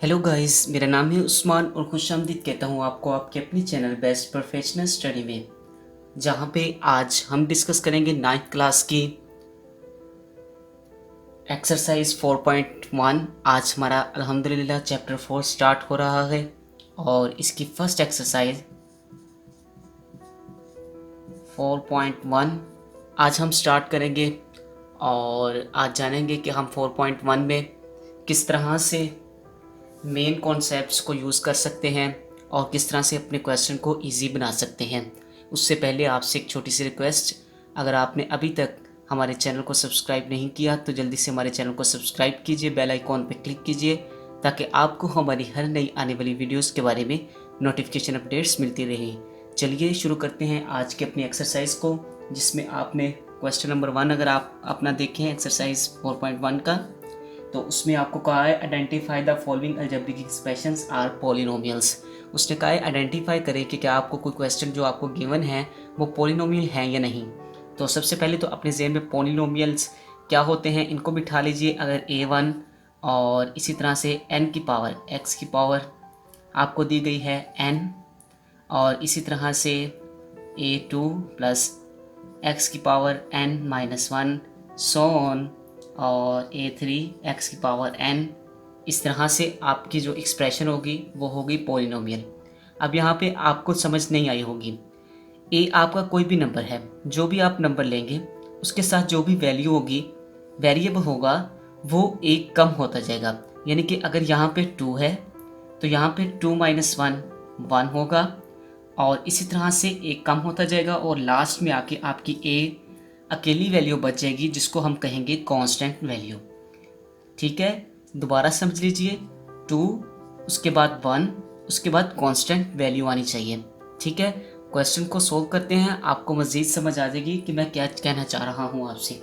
Hello guys, मेरा नाम है उस्मान और खुशामदीद कहता हूँ आपको आपके अपनी चैनल बेस्ट प्रोफेशनल स्टडी में, जहाँ पे आज हम डिस्कस करेंगे 9th क्लास की एक्सरसाइज 4.1। आज हमारा अल्हम्दुलिल्लाह चैप्टर 4 स्टार्ट हो रहा है और इसकी फर्स्ट एक्सरसाइज 4.1 आज हम स्टार्ट करेंगे। और आज जानेंगे कि हम 4.1 में किस तरह से मेन कॉन्सेप्ट्स को यूज़ कर सकते हैं और किस तरह से अपने क्वेश्चन को इजी बना सकते हैं। उससे पहले आपसे एक छोटी सी रिक्वेस्ट, अगर आपने अभी तक हमारे चैनल को सब्सक्राइब नहीं किया तो जल्दी से हमारे चैनल को सब्सक्राइब कीजिए, बेल आइकॉन पर क्लिक कीजिए ताकि आपको हमारी हर नई आने वाली वीडियोस के बारे में नोटिफिकेशन अपडेट्स मिलती रहें। चलिए शुरू करते हैं आज की अपनी एक्सरसाइज को, जिसमें आपने क्वेश्चन नंबर 1 अगर आप अपना देखें एक्सरसाइज 4.1 का, तो उसमें आपको कहा है identify the following algebraic expressions are polynomials. उसने कहा है आइडेंटिफाई करें कि क्या आपको कोई क्वेश्चन जो आपको गिवन है वो पॉलिनोमियल है या नहीं। तो सबसे पहले तो अपने ज़हन में पॉलिनोमियल्स क्या होते हैं इनको बिठा लीजिए। अगर a1 और इसी तरह से n की पावर x की पावर आपको दी गई है n, और इसी तरह से a2 प्लस x की पावर n-1 सो ऑन, और a3 x की पावर n, इस तरह से आपकी जो एक्सप्रेशन होगी वो होगी पॉलिनोमियल। अब यहाँ पे आपको समझ नहीं आई होगी, a आपका कोई भी नंबर है, जो भी आप नंबर लेंगे उसके साथ जो भी वैल्यू होगी, वेरिएबल होगा, वो एक कम होता जाएगा। यानी कि अगर यहाँ पे 2 है तो यहाँ पे 2 - 1 1 होगा, और इसी तरह से एक कम होता जाएगा और लास्ट में आके आपकी a अकेली वैल्यू बच जाएगी जिसको हम कहेंगे कांस्टेंट वैल्यू। ठीक है, दोबारा समझ लीजिए, 2 उसके बाद 1 उसके बाद कांस्टेंट वैल्यू आनी चाहिए। ठीक है, क्वेश्चन को सोल्व करते हैं, आपको मज़ीद समझ आ जाएगी कि मैं क्या कहना चाह रहा हूँ आपसे।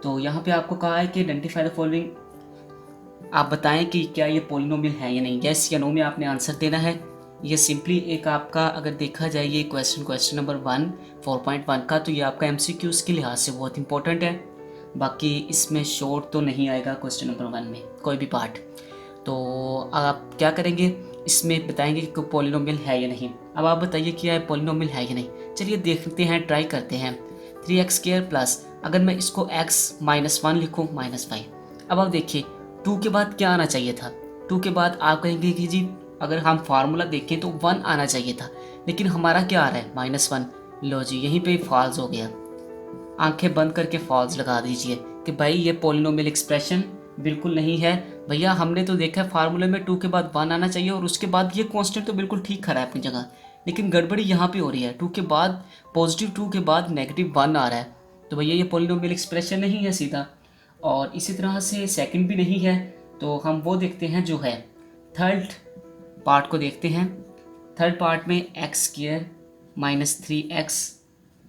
तो यहाँ पे आपको कहा है कि आइडेंटिफाई द फॉलोइंग, आप बताएं कि क्या ये पॉलिनोमियल है या नहीं। यस या नो में आपने आंसर देना है। ये सिंपली एक आपका, अगर देखा जाए ये क्वेश्चन नंबर 1 4.1 का, तो ये आपका MCQs के लिहाज से बहुत इंपॉर्टेंट है। बाकी इसमें शॉर्ट तो नहीं आएगा क्वेश्चन नंबर 1 में कोई भी पार्ट। तो आप क्या करेंगे, इसमें बताएंगे कि पॉलिनोमियल है या नहीं। अब आप बताइए कि यह पॉलिनोमियल है या नहीं। चलिए देखते हैं, ट्राई करते हैं। 3x² प्लस, अगर मैं इसको x-1 लिखूँ -5। अब आप देखिए 2 के बाद क्या आना चाहिए था। 2 के बाद आप कहेंगे कि जी अगर हम फार्मूला देखें तो 1 आना चाहिए था, लेकिन हमारा क्या आ रहा है -1। लो जी, यहीं पे फॉल्स हो गया। आंखें बंद करके फॉल्स लगा दीजिए कि भाई ये पॉलिनोमियल एक्सप्रेशन बिल्कुल नहीं है। भैया हमने तो देखा है फार्मूले में 2 के बाद 1 आना चाहिए और उसके बाद ये कांस्टेंट तो बिल्कुल ठीक खड़ा है अपनी जगह, लेकिन गड़बड़ी यहाँ पे हो रही है। 2 के बाद पॉजिटिव 2 के बाद -1 आ रहा है, तो भैया ये पॉलिनोमियल एक्सप्रेशन नहीं है सीधा। और इसी तरह से सेकंड भी नहीं है। तो हम वो देखते हैं जो है थर्ड पार्ट को देखते हैं। थर्ड पार्ट में x² -3x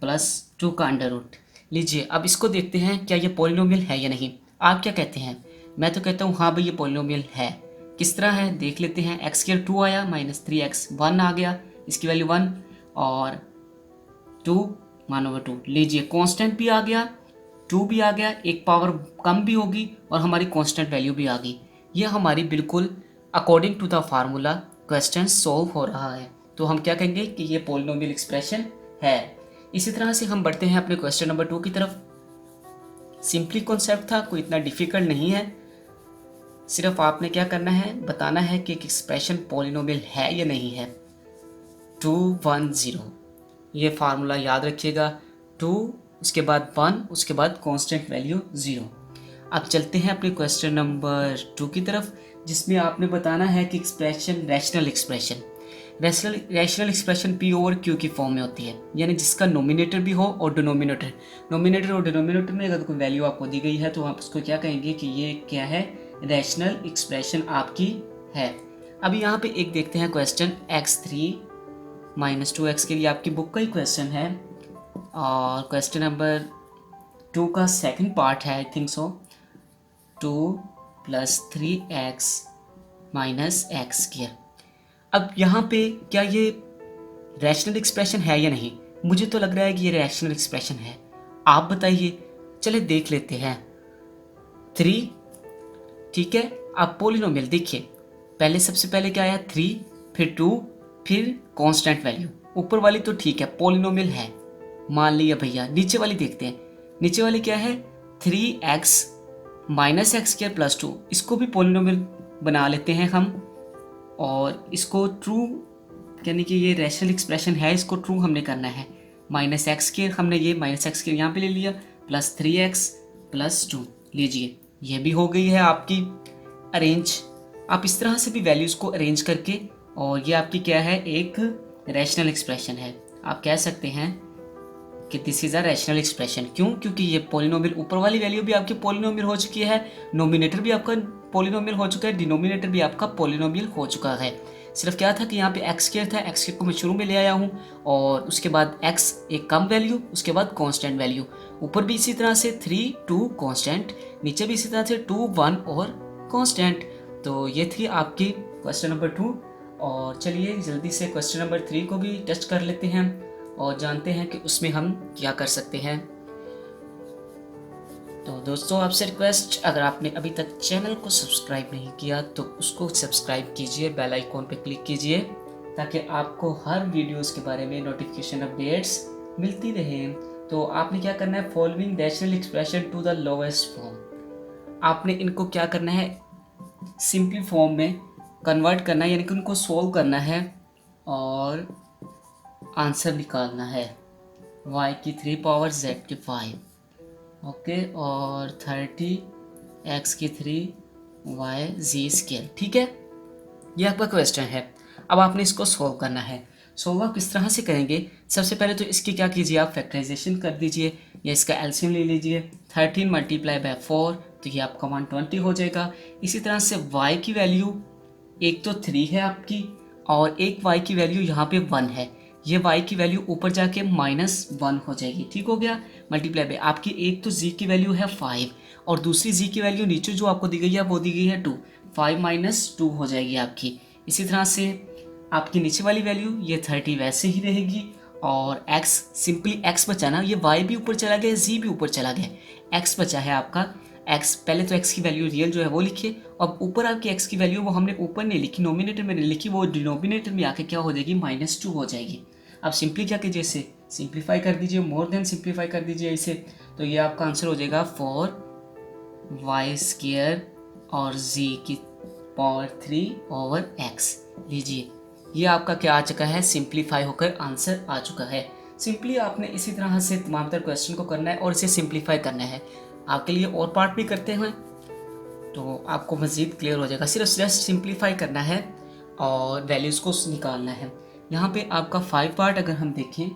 प्लस 2 का अंडर रूट लीजिए। अब इसको देखते हैं क्या ये पॉलिनोमियल है या नहीं। आप क्या कहते हैं? मैं तो कहता हूँ हाँ भाई ये पॉलिनोमियल है। किस तरह है देख लेते हैं। x² 2 आया, -3x 1 आ गया, इसकी वैल्यू 1, और 2 1/2 लीजिए, कांस्टेंट भी आ गया, 2 भी आ गया, एक पावर कम भी होगी और हमारी कांस्टेंट वैल्यू भी आ गई। ये हमारी बिल्कुल according to the formula question solve हो रहा है। तो हम क्या कहेंगे कि ये पॉलिनोमियल एक्सप्रेशन है। इसी तरह से हम बढ़ते हैं अपने क्वेश्चन नंबर 2 की तरफ। सिंपली कॉन्सेप्ट था, कोई इतना डिफिकल्ट नहीं है। सिर्फ आपने क्या करना है, बताना है कि एक एक्सप्रेशन पॉलिनोमियल है या नहीं है। 2 1 0 ये फार्मूला याद रखिएगा। 2 उसके बाद 1 उसके बाद कांस्टेंट वैल्यू 0। अब चलते हैं अपने क्वेश्चन नंबर 2 की तरफ, जिसमें आपने बताना है कि एक्सप्रेशन रैशनल एक्सप्रेशन P/Q की फॉर्म में होती है, यानी जिसका नोमिनेटर भी हो और डिनोमिनेटर में अगर कोई वैल्यू आपको दी गई है तो आप उसको क्या कहेंगे कि ये क्या है, रैशनल एक्सप्रेशन आपकी है। अभी यहाँ पे एक देखते हैं क्वेश्चन x3 -2x के लिए आपकी बुक का ही क्वेश्चन है, और क्वेश्चन नंबर 2 का सेकंड पार्ट है, I think so. 2 + 3x - x²। अब यहाँ पे क्या ये रैशनल एक्सप्रेशन है या नहीं? मुझे तो लग रहा है कि ये रैशनल एक्सप्रेशन है, आप बताइए। चले देख लेते हैं। 3 ठीक है। अब पॉलिनोमियल देखिए, पहले सबसे पहले क्या आया 3, फिर 2, फिर कांस्टेंट वैल्यू। ऊपर वाली तो ठीक है, पॉलिनोमियल है, मान लिया भैया। नीचे वाली देखते हैं, नीचे वाली क्या है 3x minus x square plus 2। इसको भी पॉलिनोमियल बना लेते हैं हम, और इसको ट्रू, यानी कि ये रैशनल एक्सप्रेशन है, इसको ट्रू हमने करना है। माइनस एक्स स्क्वायर, हमने ये माइनस एक्स स्क्वायर यहाँ पे ले लिया, प्लस 3x प्लस 2। लीजिए ये भी हो गई है आपकी अरेंज। आप इस तरह से भी वैल्यूज़ को अरेंज करके, और ये आपकी क्या है, एक रैशनल एक्सप्रेशन है। आप कह सकते हैं कि this is a rational expression. क्यों? क्योंकि ये पॉलिनोमियल, ऊपर वाली वैल्यू भी आपकी पॉलिनोमियल हो चुकी है, नोमिनेटर भी आपका पॉलिनोमियल हो चुका है, डिनोमिनेटर भी आपका पॉलिनोमियल हो चुका है। सिर्फ क्या था कि यहाँ पे एक्स स्क्वायर था, एक्स स्क्वायर को मैं शुरू में ले आया हूँ, और उसके बाद एक्स एक कम वैल्यू, उसके बाद कांस्टेंट वैल्यू। ऊपर भी इसी तरह से 3, 2 कांस्टेंट, नीचे भी इसी तरह से 2, 1 और कांस्टेंट। तो ये थी आपकी क्वेश्चन नंबर 2। और चलिए जल्दी से क्वेश्चन नंबर 3 को भी टेस्ट कर लेते हैं और जानते हैं कि उसमें हम क्या कर सकते हैं। तो दोस्तों आपसे रिक्वेस्ट, अगर आपने अभी तक चैनल को सब्सक्राइब नहीं किया तो उसको सब्सक्राइब कीजिए, बेल आइकॉन पे क्लिक कीजिए, ताकि आपको हर वीडियोस के बारे में नोटिफिकेशन अपडेट्स मिलती रहें। तो आपने क्या करना है, following rational expression to the lowest form. आपने इनको क्या करना है, सिंपल फॉर्म में कन्वर्ट करना है, यानी कि उनको सोल्व करना है और आंसर निकालना है। y की 3 पावर z की 5, ओके, और 30 x की 3 y z स्केल। ठीक है, ये आपका क्वेश्चन है। अब आपने इसको सोल्व करना है। सोल्व आप किस तरह से करेंगे, सबसे पहले तो इसकी क्या कीजिए, आप फैक्टराइजेशन कर दीजिए या इसका एलसीएम ले लीजिए। 13 मल्टीप्लाई बाय 4, तो ये आपका 120 हो जाएगा। इसी तरह से y की वैल्यू एक तो 3 है आपकी, और एक y की वैल्यू यहाँ पे 1 है। ये y की वैल्यू ऊपर जाके -1 हो जाएगी। ठीक हो गया, मल्टीप्लाई बाय आपकी एक तो z की वैल्यू है 5, और दूसरी z की वैल्यू नीचे जो आपको दी गई है वो दी गई है 2, 5 - 2 हो जाएगी आपकी। इसी तरह से आपकी नीचे वाली वैल्यू ये 30 वैसे ही रहेगी, और x सिंपली x बचा ना, ये y भी ऊपर चला गया, z भी ऊपर चला गया, x बचा है आपका। x पहले तो x की वैल्यू रियल जो है वो लिखिए, अब ऊपर आपकी x की वैल्यू वो हमने ऊपर नहीं लिखी, नोमिनेटर में नहीं लिखी, वो डिनोमिनेटर में आके क्या हो जाएगी, -2 हो जाएगी। अब सिंपली क्या कीजिए, इसे सिंप्लीफाई कर दीजिए, मोर देन सिंप्लीफाई कर दीजिए इसे, तो ये आपका आंसर हो जाएगा 4y² और z की पावर 3 ओवर x। लीजिए ये आपका क्या आ चुका है, सिंप्लीफाई होकर आंसर आ चुका है। सिंपली आपने इसी तरह से तमाम तर क्वेश्चन को करना है और इसे सिंप्लीफाई करना है। आपके लिए और पार्ट भी करते हैं तो आपको मज़ीद क्लियर हो जाएगा। सिर्फ जस्ट सिंप्लीफाई करना है और वैल्यूज़ को निकालना है। यहाँ पे आपका 5 पार्ट अगर हम देखें,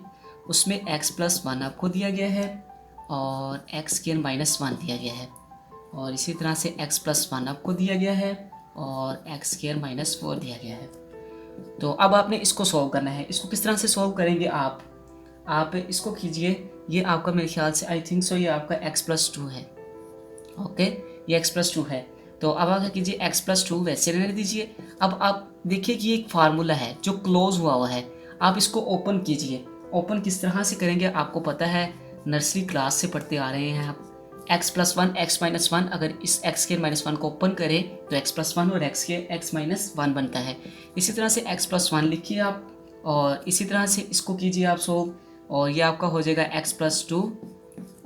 उसमें x+1 आपको दिया गया है और x² -1 दिया गया है, और इसी तरह से x+1 आपको दिया गया है और x² -4 दिया गया है। तो अब आपने इसको सॉल्व करना है। इसको किस तरह से सॉल्व करेंगे आप इसको कीजिए, ये आपका मेरे ख्याल से आई थिंक सो ये आपका x+2 है, ओके, ये x+2 है। तो अब आप क्या कीजिए, x+2 वैसे रहने दीजिए। अब आप देखिए कि ये एक फार्मूला है जो क्लोज हुआ है, आप इसको ओपन कीजिए। ओपन किस तरह से करेंगे आपको पता है, नर्सरी क्लास से पढ़ते आ रहे हैं आप। x+1 x-1, अगर इस x² -1 को ओपन करें तो x+1 और x-1 बनता है। इसी तरह से x+1 लिखिए आप, और इसी तरह से इसको कीजिए आप सोल्व, और ये आपका हो जाएगा x+2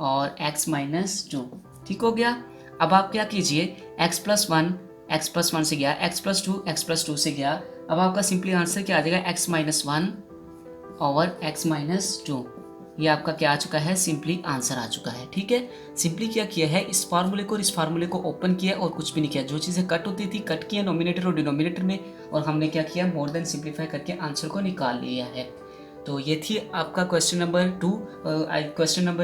और x-2। ठीक हो गया। अब आप क्या कीजिए, x+1 से गया, x+2 से गया। अब आपका सिंपली आंसर क्या आ जाएगा, x-1 और x-2। ये आपका क्या आ चुका है, सिंपली आंसर आ चुका है। ठीक है, सिंपली क्या किया है, इस फार्मूले को और इस फार्मूले को ओपन किया और कुछ भी नहीं किया। जो चीज़ें कट होती थी कट किया नोमिनेटर और डिनोमिनेटर में, और हमने क्या किया, मोर देन सिंप्लीफाई करके आंसर को निकाल लिया है। तो ये थी आपका क्वेश्चन नंबर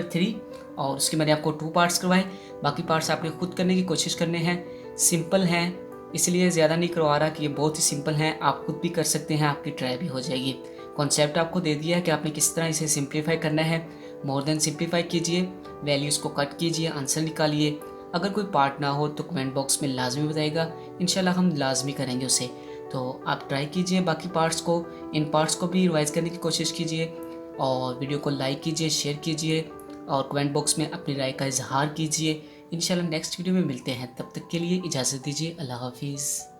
3, और उसके मैंने आपको 2 पार्ट्स करवाए। बाकी पार्ट्स आपने खुद करने की कोशिश करने हैं, सिंपल हैं, इसलिए ज़्यादा नहीं करवा रहा कि ये बहुत ही सिंपल हैं, आप खुद भी कर सकते हैं, आपकी ट्राई भी हो जाएगी। कॉन्सेप्ट आपको दे दिया है कि आपने किस तरह इसे सिंप्लीफाई करना है। मोर देन सिंप्लीफाई कीजिए, वैल्यूज़ को कट कीजिए, आंसर निकालिए। अगर कोई पार्ट ना हो तो कमेंट बॉक्स में लाजमी बताइएगा, इंशाल्लाह हम लाजमी करेंगे उसे। तो आप ट्राई कीजिए बाकी पार्ट्स को, इन पार्ट्स को भी रिवाइज़ करने की कोशिश कीजिए, और वीडियो को लाइक कीजिए, शेयर कीजिए, और कमेंट बॉक्स में अपनी राय का इजहार कीजिए। इंशाल्लाह नेक्स्ट वीडियो में मिलते हैं, तब तक के लिए इजाज़त दीजिए। अल्लाह हाफिज़।